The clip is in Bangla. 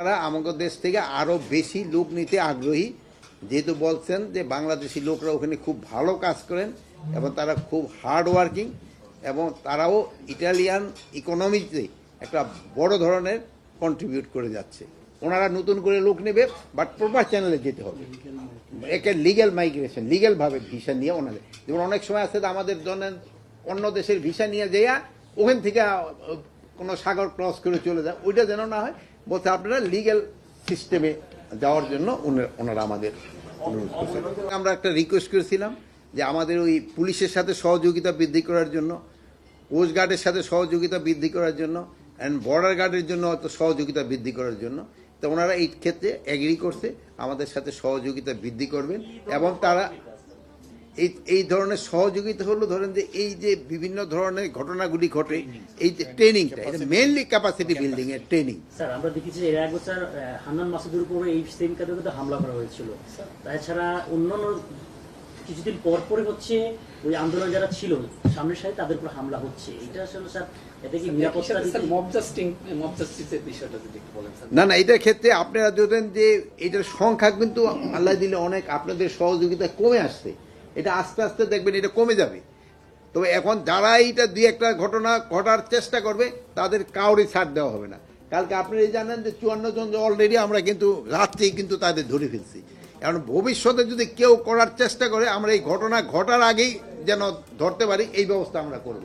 তারা আমাদের দেশ থেকে আরও বেশি লোক নিতে আগ্রহী, যেহেতু বলছেন যে বাংলাদেশি লোকরা ওখানে খুব ভালো কাজ করেন এবং তারা খুব হার্ড ওয়ার্কিং এবং তারাও ইটালিয়ান ইকোনমিতে একটা বড় ধরনের কন্ট্রিবিউট করে যাচ্ছে। ওনারা নতুন করে লোক নেবে, বাট প্রপার চ্যানেলে যেতে হবে, একে লিগ্যাল মাইগ্রেশন, লিগ্যালভাবে ভিসা নিয়ে ওনাদের। যেমন অনেক সময় আছে আমাদের জন্য অন্য দেশের ভিসা নিয়ে যাইয়া ওখান থেকে কোনো সাগর ক্রস করে চলে যায়, ওইটা যেন না হয়। বলতে আপনারা লিগ্যাল সিস্টেমে যাওয়ার জন্য ওনারা আমাদের অনুরোধ করছেন। আমরা একটা রিকোয়েস্ট করেছিলাম যে আমাদের ওই পুলিশের সাথে সহযোগিতা বৃদ্ধি করার জন্য, কোস্ট গার্ডের সাথে সহযোগিতা বৃদ্ধি করার জন্য, অ্যান্ড বর্ডার গার্ডের জন্য হয়তো সহযোগিতা বৃদ্ধি করার জন্য। তো ওনারা এই ক্ষেত্রে এগ্রি করছে আমাদের সাথে সহযোগিতা বৃদ্ধি করবেন। এবং তারা এই ধরনের সহযোগিতা হলো, ধরেন যে এই যে বিভিন্ন ধরনের ঘটনাগুলি ঘটে, এই যে ট্রেনিংটা, এটা মেইনলি ক্যাপাসিটি বিল্ডিং এর ট্রেনিং। স্যার আমরা দেখেছি এর এক বছর হান্নান মাসুদের উপরে এই সেম কাজে হামলা করা হয়েছিল। তাছাড়া অন্যান্য কিছুদিন পরপরই হচ্ছে ওই আন্দোলন যারা ছিল সামনের সাথে তাদের উপর হামলা হচ্ছে। এটা আসলে স্যার এটা কি নিরাপত্তা না না, এটার ক্ষেত্রে আপনারা দেখেন যে এটার সংখ্যা কিন্তু আল্লাহ দিলে অনেক আপনাদের সহযোগিতা কমে আসছে। এটা আস্তে আস্তে দেখবেন এটা কমে যাবে। তবে এখন যারা এইটা দুই একটা ঘটনা ঘটার চেষ্টা করবে তাদের কাউরে ছাড় দেওয়া হবে না। কালকে আপনারা জানেন যে 54 জন অলরেডি আমরা কিন্তু রাত্রেই কিন্তু তাদের ধরে ফেলছি। এখন ভবিষ্যতে যদি কেউ করার চেষ্টা করে আমরা এই ঘটনা ঘটার আগেই যেন ধরতে পারি, এই ব্যবস্থা আমরা করব।